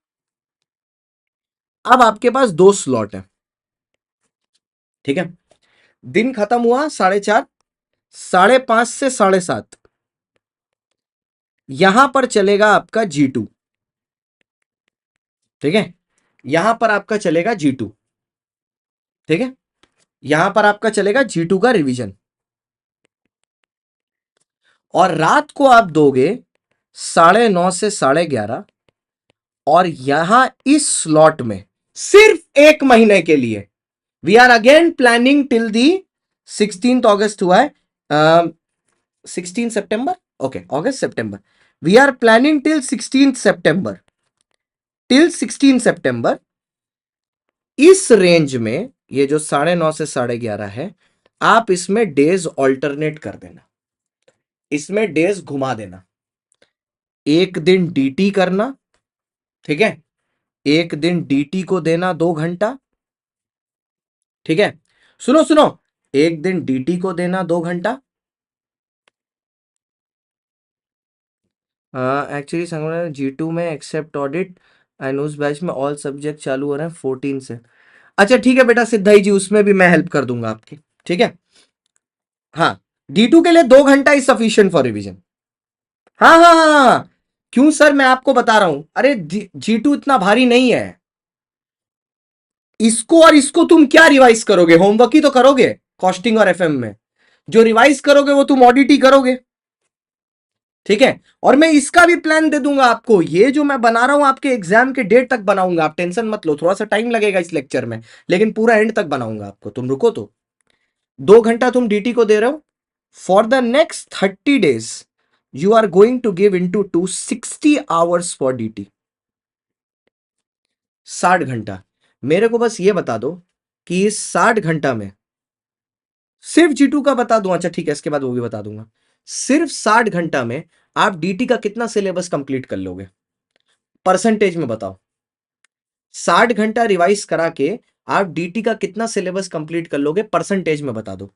अब आपके पास 2 स्लॉट है, ठीक है। दिन खत्म हुआ 4:30, 5:30 से 7:30 यहां पर चलेगा आपका G2, ठीक है। यहां पर आपका चलेगा G2, ठीक है। यहां पर आपका चलेगा G2 का रिवीजन, और रात को आप दोगे 9:30 से 11:30, और यहां इस स्लॉट में सिर्फ 1 महीने के लिए, we are again planning till the 16 August हुआ है, 16 सितंबर, ओके, अगस्त सितंबर, we are planning till 16 September, till 16 September. इस रेंज में ये जो 9:30 से 11:30 है, आप इसमें डेज ऑल्टरनेट कर देना, इसमें डेज घुमा देना। एक दिन डीटी करना, ठीक है। एक दिन डीटी को देना 2 घंटा, ठीक है। सुनो सुनो, एक दिन डीटी को देना 2 घंटा। एक्चुअली संगठन G2 में एक्सेप्ट ऑडिट एंड उस बैच में ऑल सब्जेक्ट चालू हो रहे हैं 14 से। अच्छा ठीक है बेटा सिद्धाई जी, उसमें भी मैं हेल्प कर दूंगा आपकी, ठीक है। हाँ, D2 के लिए 2 घंटा इज सफिशियंट फॉर रिवीजन। हाँ हाँ हाँ हाँ हाँ। क्यों सर, मैं आपको बता रहा हूं, अरे G2 इतना भारी नहीं है। इसको और इसको तुम क्या रिवाइज करोगे, होमवर्क ही तो करोगे कॉस्टिंग और FM में। जो रिवाइज करोगे वो तुम ऑडिट ही करोगे, ठीक है। और मैं इसका भी प्लान दे दूंगा आपको, ये जो मैं बना रहा हूं आपके एग्जाम के डेट तक बनाऊंगा, आप टेंशन मत लो, थोड़ा सा टाइम लगेगा इस लेक्चर में, लेकिन पूरा एंड तक बनाऊंगा आपको, तुम रुको तो। 2 घंटा तुम डीटी को दे रहे हो, for the next 30 days you are going to give into 260 hours for DT. 60 घंटा। मेरे को बस ये बता दो कि इस 60 घंटा में सिर्फ G2 का बता दूं, अच्छा ठीक है, इसके बाद वो भी बता दूंगा। सिर्फ 60 घंटा में आप डीटी का कितना सिलेबस कंप्लीट कर लोगे, परसेंटेज में बताओ। 60 घंटा रिवाइज करा के आप डीटी का कितना सिलेबस कंप्लीट कर लोगे, परसेंटेज में बता दो,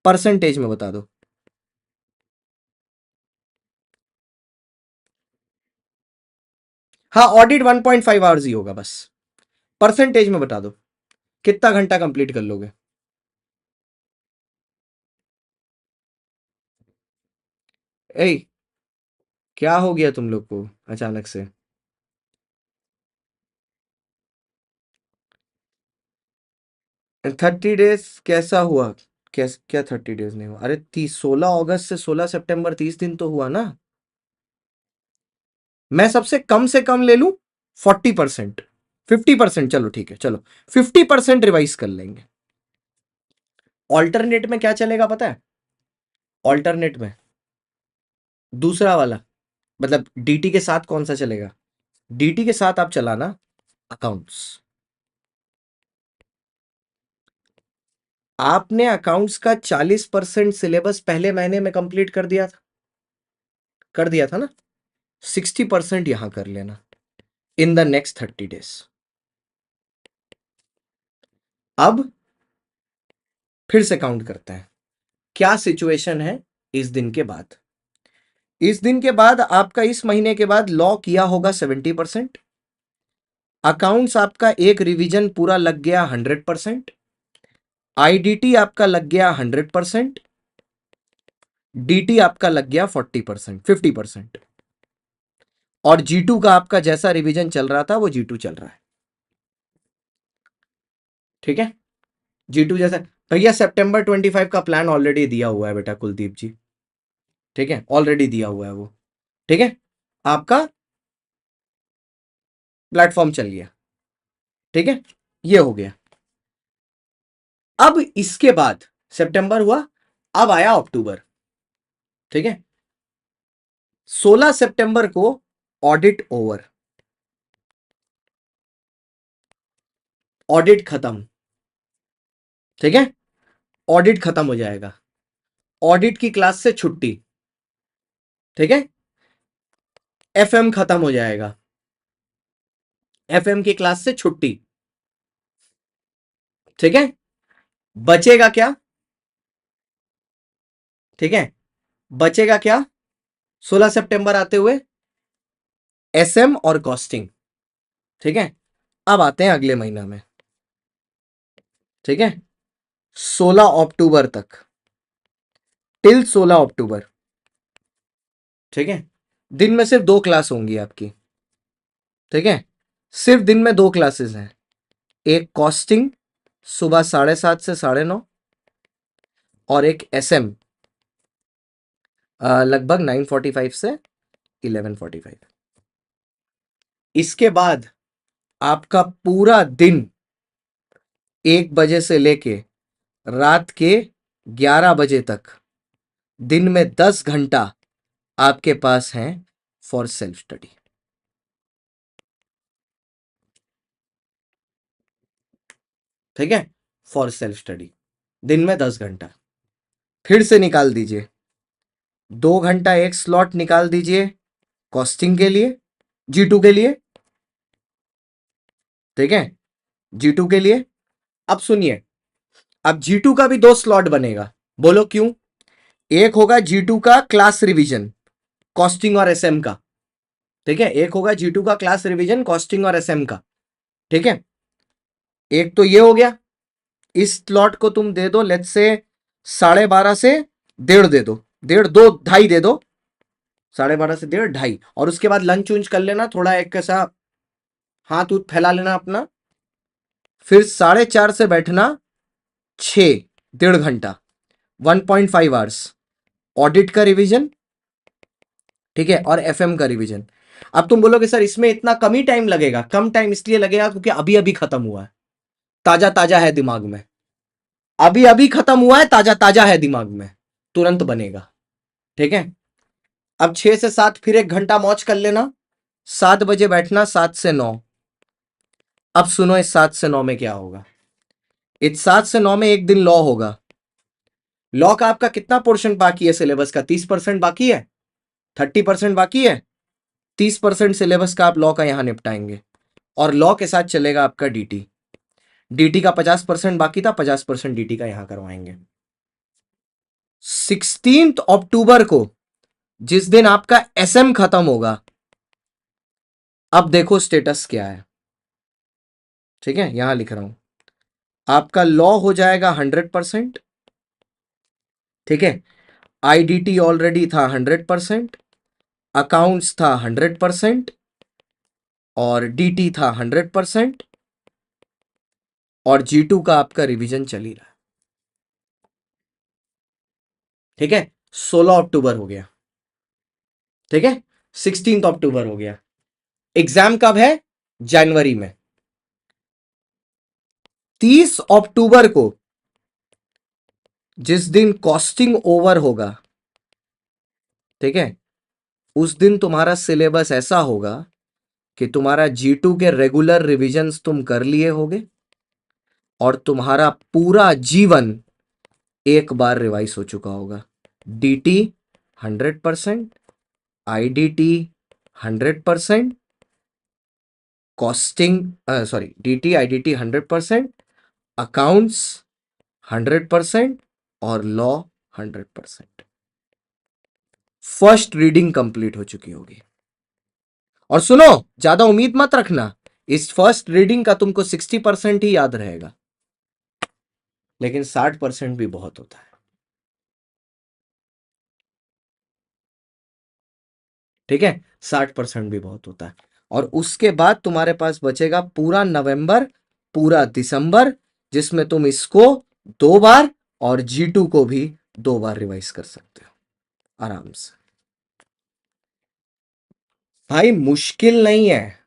परसेंटेज में बता दो। हाँ, ऑडिट 1.5 आवर्स ही होगा बस, परसेंटेज में बता दो कितना घंटा कंप्लीट कर लोगे। ए, क्या हो गया तुम लोग को अचानक से? 30 days कैसा हुआ? क्या 30 डेज नहीं हुआ? अरे 16 अगस्त से 16 सितंबर 30 दिन तो हुआ ना। मैं सबसे कम से कम ले लूं 40%, 50%, चलो ठीक है, चलो 50% रिवाइज कर लेंगे। ऑल्टरनेट में क्या चलेगा पता है? ऑल्टरनेट में दूसरा वाला, मतलब डीटी के साथ कौन सा चलेगा? डीटी के साथ आप चलाना अकाउंट्स। आपने अकाउंट्स का 40% सिलेबस पहले महीने में कंप्लीट कर दिया था ना। 60% यहां कर लेना इन द नेक्स्ट 30 डेज। अब फिर से काउंट करते हैं क्या सिचुएशन है इस दिन के बाद। इस दिन के बाद आपका इस महीने के बाद लॉ किया होगा 70%, अकाउंट्स आपका एक रिवीजन पूरा लग गया 100%, आईडीटी आपका लग गया 100%, डीटी आपका लग गया 40%, 50%, और G2 का आपका जैसा रिवीजन चल रहा था वो G2 चल रहा है। ठीक है, G2 जैसा। भैया सितंबर 25 का प्लान ऑलरेडी दिया हुआ है बेटा कुलदीप जी। ठीक है, ऑलरेडी दिया हुआ है वो। ठीक है, आपका प्लेटफॉर्म चल गया। ठीक है, ये हो गया। अब इसके बाद सितंबर हुआ, अब आया अक्टूबर। ठीक है, 16 सितंबर को ऑडिट ओवर, ऑडिट खत्म। ठीक है, ऑडिट खत्म हो जाएगा, ऑडिट की क्लास से छुट्टी। ठीक है, एफएम खत्म हो जाएगा, एफएम की क्लास से छुट्टी। ठीक है, बचेगा क्या? ठीक है, बचेगा क्या 16 सितंबर आते हुए? एसएम और कॉस्टिंग। ठीक है, अब आते हैं अगले महीना में। ठीक है, 16 अक्टूबर तक, टिल 16 अक्टूबर। ठीक है, दिन में सिर्फ 2 क्लास होंगी आपकी। ठीक है, सिर्फ दिन में 2 क्लासेस हैं। एक कॉस्टिंग सुबह 7:30 से 9:30, और एक एसएम लगभग 9:45 से 11:45। इसके बाद आपका पूरा दिन 1 बजे से लेके रात के 11 बजे तक, दिन में 10 घंटा आपके पास है फॉर सेल्फ स्टडी। ठीक है, फॉर सेल्फ स्टडी दिन में 10 घंटा फिर से निकाल दीजिए। 2 घंटा एक स्लॉट निकाल दीजिए कॉस्टिंग के लिए, G2 के लिए। ठीक है, G2 के लिए। अब सुनिए, अब G2 का भी 2 स्लॉट बनेगा। बोलो क्यों? एक होगा G2 का क्लास रिवीजन कॉस्टिंग और एसएम का। ठीक है, एक होगा G2 का क्लास रिवीजन कॉस्टिंग और एसएम का। ठीक है, एक तो ये हो गया। इस स्लॉट को तुम दे दो लेट्स से 12:30 से 1:30 दे दो, 1:30, 2, 2:30 दे दो। 12:30 से 1:30, 2:30, और उसके बाद लंच उंच कर लेना, थोड़ा एक कैसा हाथ उथ फैला लेना अपना। फिर 4:30 से बैठना 6, 1.5 घंटा, 1.5 आवर्स ऑडिट का रिवीजन। ठीक है, और एफएम का रिवीजन। अब तुम बोलोगे सर इसमें इतना कम ही टाइम लगेगा। कम टाइम इसलिए लगेगा क्योंकि अभी अभी खत्म हुआ है, ताजा ताजा है दिमाग में। अभी अभी खत्म हुआ है, ताजा ताजा है दिमाग में, तुरंत बनेगा। ठीक है, अब 6 से 7 फिर 1 घंटा मौज कर लेना। 7 बजे बैठना, 7 से 9। अब सुनो इस 7 से 9 में क्या होगा। इस 7 से 9 में एक दिन लॉ होगा। लॉ का आपका कितना पोर्शन बाकी है सिलेबस का? 30% बाकी है, 30% बाकी है। 30% सिलेबस का आप लॉ का यहां निपटाएंगे, और लॉ के साथ चलेगा आपका डीटी। डीटी का 50% बाकी था, 50% डीटी का यहां करवाएंगे। 16 अक्टूबर को जिस दिन आपका एसएम खत्म होगा, अब देखो स्टेटस क्या है। ठीक है, यहां लिख रहा हूं, आपका लॉ हो जाएगा 100%। ठीक है, आईडीटी ऑलरेडी था 100%, अकाउंट्स था 100%, और डीटी था 100%, और G2 का आपका रिवीजन चल ही रहा है। ठीक है, 16 अक्टूबर हो गया, ठीक है, 16 अक्टूबर हो गया। एग्जाम कब है? जनवरी में। 30 अक्टूबर को जिस दिन कॉस्टिंग ओवर होगा, ठीक है, उस दिन तुम्हारा सिलेबस ऐसा होगा कि तुम्हारा G2 के रेगुलर रिविजन्स तुम कर लिए होगे और तुम्हारा पूरा जीवन एक बार रिवाइज हो चुका होगा। DT 100%, IDT 100%, costing, sorry, DT IDT 100%, accounts 100% और लॉ 100%। फर्स्ट रीडिंग कंप्लीट हो चुकी होगी। और सुनो, ज्यादा उम्मीद मत रखना, इस फर्स्ट रीडिंग का तुमको 60% ही याद रहेगा, लेकिन 60% भी बहुत होता है। ठीक है, 60% भी बहुत होता है। और उसके बाद तुम्हारे पास बचेगा पूरा नवंबर, पूरा दिसंबर, जिसमें तुम इसको 2 बार और G2 को भी 2 बार रिवाइज कर सकते हो आराम से। भाई मुश्किल नहीं है,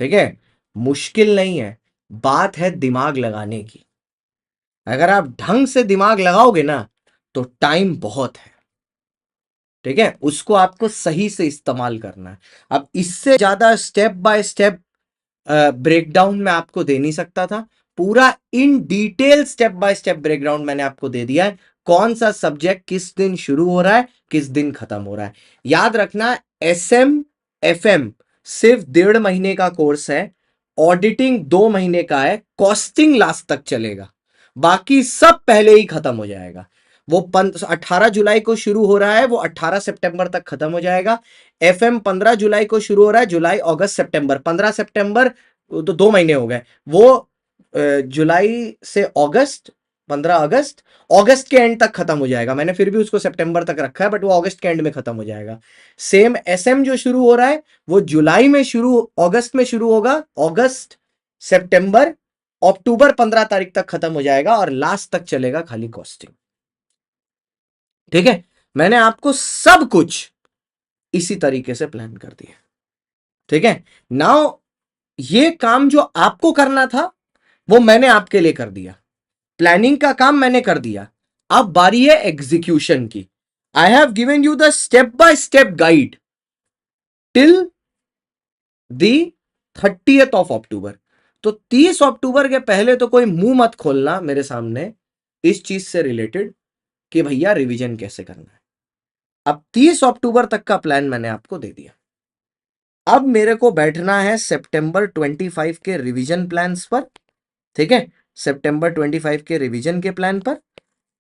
ठीक है, मुश्किल नहीं है, बात है दिमाग लगाने की। अगर आप ढंग से दिमाग लगाओगे ना तो टाइम बहुत है, ठीक है, उसको आपको सही से इस्तेमाल करना है। अब इससे ज्यादा स्टेप बाय स्टेप ब्रेकडाउन मैं आपको दे नहीं सकता था। पूरा in detail step by step breakdown मैंने आपको दे दिया है, कौन सा सब्जेक्ट किस दिन शुरू हो रहा है, किस दिन खत्म हो रहा है। याद रखना, SM FM सिर्फ 1.5 महीने का कोर्स है, ऑडिटिंग 2 महीने का है, कॉस्टिंग लास्ट तक चलेगा, बाकी सब पहले ही खत्म हो जाएगा। वो 18 जुलाई को शुरू हो रहा है, वो 18 सितंबर तक खत्म हो जाएगा। FM 15 जुलाई को शुरू हो रहा है, जुलाई अगस्त सितंबर, 15 सितंबर, तो 2 महीने हो गए। वो जुलाई से अगस्त, 15 अगस्त, अगस्त के एंड तक खत्म हो जाएगा। मैंने फिर भी उसको सितंबर तक रखा है, बट वो अगस्त के एंड में खत्म हो जाएगा। सेम SM जो शुरू हो रहा है वो जुलाई में शुरू, अगस्त में शुरू होगा, अगस्त, सितंबर, अक्टूबर 15 तारीख तक खत्म हो जाएगा और लास्ट तक चलेगा खाली कॉस्टिंग। ठीक है, मैंने आपको सब कुछ इसी तरीके से प्लान कर दिया। ठीक है, नाउ ये काम जो आपको करना था वो मैंने आपके लिए कर दिया, प्लानिंग का काम मैंने कर दिया। अब बारी है एग्जीक्यूशन की। I have given you the step by step guide till the 30th of October। तो 30 अक्टूबर के पहले तो कोई मुंह मत खोलना मेरे सामने इस चीज से रिलेटेड कि भैया रिवीजन कैसे करना है। अब 30 अक्टूबर तक का प्लान मैंने आपको दे दिया। अब मेरे को बैठना है सितंबर 25 के रिवीजन प्लान्स पर, ठीक है, सितंबर 25 के रिवीजन के प्लान पर,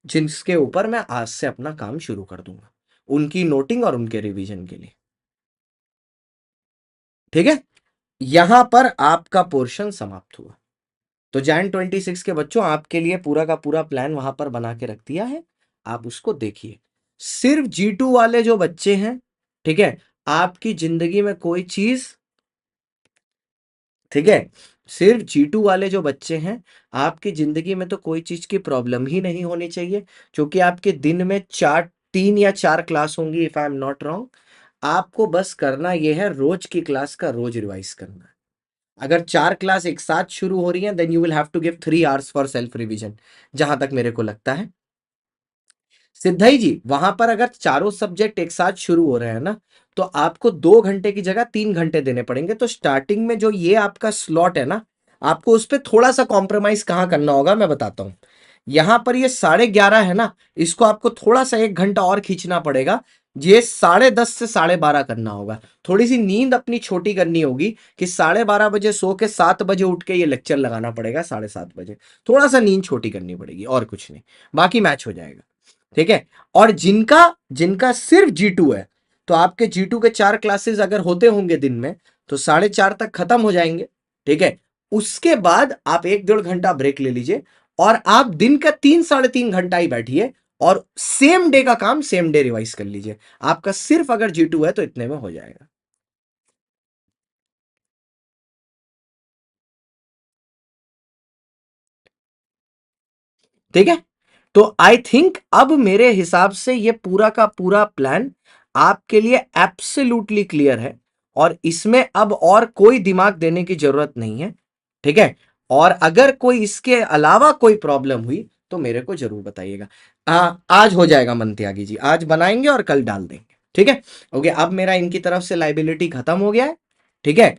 जिसके ऊपर मैं आज से अपना काम शुरू कर दूंगा, उनकी नोटिंग और उनके रिवीजन के लिए। ठीक है, यहां पर आपका पोर्शन समाप्त हुआ। तो Jan 26 के बच्चों, आपके लिए पूरा का पूरा प्लान वहां पर बना के रख दिया है, आप उसको देखिए। सिर्फ G2 वाले जो बच्चे हैं, ठीक है, आपकी जिंदगी में कोई चीज, ठीक है, सिर्फ G2 वाले जो बच्चे हैं, आपकी जिंदगी में तो कोई चीज की प्रॉब्लम ही नहीं होनी चाहिए, क्योंकि आपके दिन में 3 या 4 क्लास होंगी, if I am not wrong. आपको बस करना यह है, रोज की क्लास का रोज रिवाइज करना है। अगर 4 क्लास एक साथ शुरू हो रही हैं, then you will have to give 3 hours for self revision, जहां तक मेरे को लगता है। सिद्धाई जी, वहां पर अगर चारों सब्जेक्ट एक साथ शुरू हो रहे हैं ना, तो आपको 2 घंटे की जगह 3 घंटे देने पड़ेंगे। तो स्टार्टिंग में जो ये आपका स्लॉट है ना, आपको उस पर थोड़ा सा कॉम्प्रोमाइज कहाँ करना होगा मैं बताता हूँ। यहां पर ये 11:30 है ना, इसको आपको थोड़ा सा 1 घंटा और खींचना पड़ेगा। ये 10:30 से 12:30 करना होगा। थोड़ी सी नींद अपनी छोटी करनी होगी कि 12:30 बजे सो के 7 बजे उठ के ये लेक्चर लगाना पड़ेगा, 7:30 बजे। थोड़ा सा नींद छोटी करनी पड़ेगी और कुछ नहीं, बाकी मैच हो जाएगा। ठीक है, और जिनका जिनका सिर्फ G2 है, तो आपके G2 के 4 क्लासेस अगर होते होंगे दिन में, तो 4:30 तक खत्म हो जाएंगे। ठीक है, उसके बाद आप 1-1.5 घंटा ब्रेक ले लीजिए और आप दिन का 3-3.5 घंटा ही बैठिए और सेम डे का काम सेम डे रिवाइज कर लीजिए। आपका सिर्फ अगर G2 है तो इतने में हो जाएगा। ठीक है, तो आई थिंक अब मेरे हिसाब से ये पूरा का पूरा प्लान आपके लिए एब्सोल्युटली क्लियर है, और इसमें अब और कोई दिमाग देने की जरूरत नहीं है, ठीक है। और अगर कोई इसके अलावा कोई प्रॉब्लम हुई तो मेरे को जरूर बताइएगा। आज हो जाएगा मंत्यागी जी, आज बनाएंगे और कल डाल देंगे, ठीक है। ओके, अब मेरा इनकी तरफ से लाइबिलिटी खत्म हो गया है, ठीक है।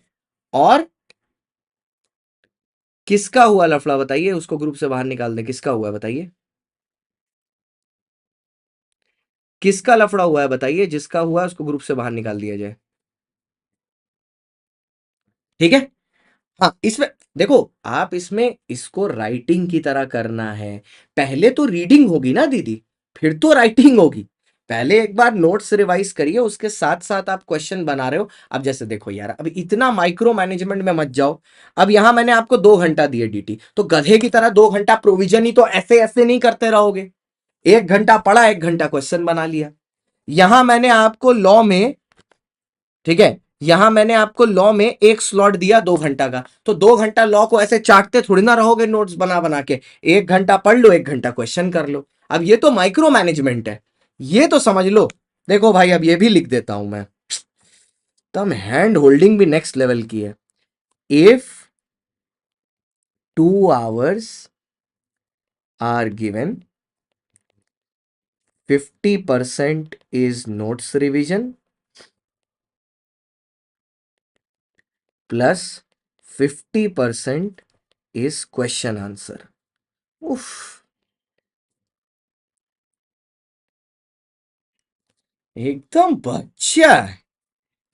और किसका हुआ लफड़ा बताइए, उसको ग्रुप से बाहर निकाल दे, किसका हुआ है बताइए, किसका लफड़ा हुआ है बताइए, जिसका हुआ है उसको ग्रुप से बाहर निकाल दिया जाए, ठीक है। हाँ, इसमें देखो, आप इसमें इसको राइटिंग की तरह करना है। पहले तो रीडिंग होगी ना दीदी, फिर तो राइटिंग होगी। पहले एक बार नोट्स रिवाइज करिए, उसके साथ साथ आप क्वेश्चन बना रहे हो। अब जैसे देखो यार, अब इतना माइक्रो मैनेजमेंट में मत जाओ। अब यहां मैंने आपको 2 घंटा दिए डीटी, तो गधे की तरह 2 घंटा प्रोविजन ही तो ऐसे ऐसे नहीं करते रहोगे। 1 घंटा पढ़ा, 1 घंटा क्वेश्चन बना लिया। यहां मैंने आपको लॉ में, ठीक है, यहां मैंने आपको लॉ में एक स्लॉट दिया 2 घंटा का, तो 2 घंटा लॉ को ऐसे चाटते थोड़ी ना रहोगे नोट्स बना बना के। 1 घंटा पढ़ लो, 1 घंटा क्वेश्चन कर लो। अब ये तो माइक्रो मैनेजमेंट है, ये तो समझ लो। देखो भाई, अब ये भी लिख देता हूं मैं, तब हैंड होल्डिंग भी नेक्स्ट लेवल की है। If 2 hours are given, 50% is notes revision plus 50% is question answer. उफ, एकदम बच्चा।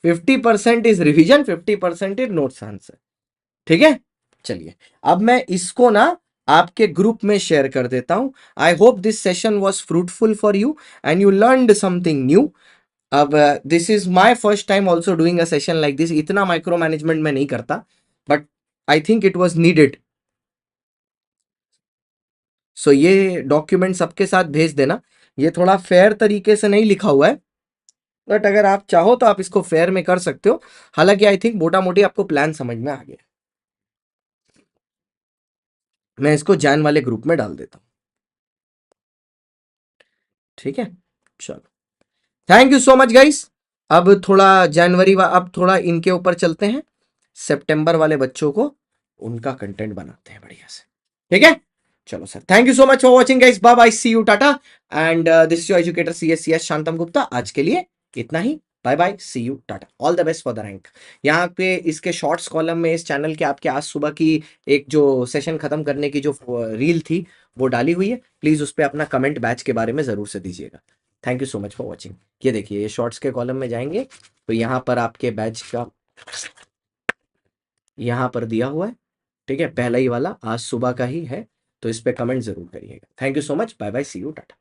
50% is revision, 50% is notes answer, ठीक है। चलिए, अब मैं इसको ना आपके ग्रुप में शेयर कर देता हूं। I hope this session was fruitful for you and you learned something new. अब this is my first time also doing a session like this. इतना माइक्रो मैनेजमेंट में नहीं करता, but I think it was needed. So ये डॉक्यूमेंट सबके साथ भेज देना। ये थोड़ा फेयर तरीके से नहीं लिखा हुआ है, बट अगर आप चाहो तो आप इसको फेयर में कर सकते हो। हालांकि आई थिंक मोटा मोटी आपको प्लान समझ में आ गया। मैं इसको जैन वाले ग्रुप में डाल देता हूं, ठीक है। चलो, thank you so much guys. अब थोड़ा अब थोड़ा इनके ऊपर चलते हैं, सितंबर वाले बच्चों को उनका कंटेंट बनाते हैं बढ़िया से, ठीक है। चलो sir, thank you so much for watching guys, bye bye, see you, tata. And this is your educator CS Shantam Gupta. आज के लिए इतना ही, bye bye, see you, tata, all the best for the rank. यहाँ पे इसके शॉर्ट्स कॉलम में इस चैनल के आपके आज सुबह की एक जो सेशन खत्म करने की जो रील थी वो डाली हुई है। प्लीज उस पर अपना कमेंट बैच के बारे में जरूर से दीजिएगा। Thank you so much for watching. ये देखिए, ये शॉर्ट्स के कॉलम में जाएंगे तो यहाँ पर आपके बैच का यहाँ पर दिया हुआ है, ठीक है। पहला ही वाला आज सुबह का ही है, तो इस पे कमेंट जरूर करिएगा। Thank you so much, bye bye, see you, Tata.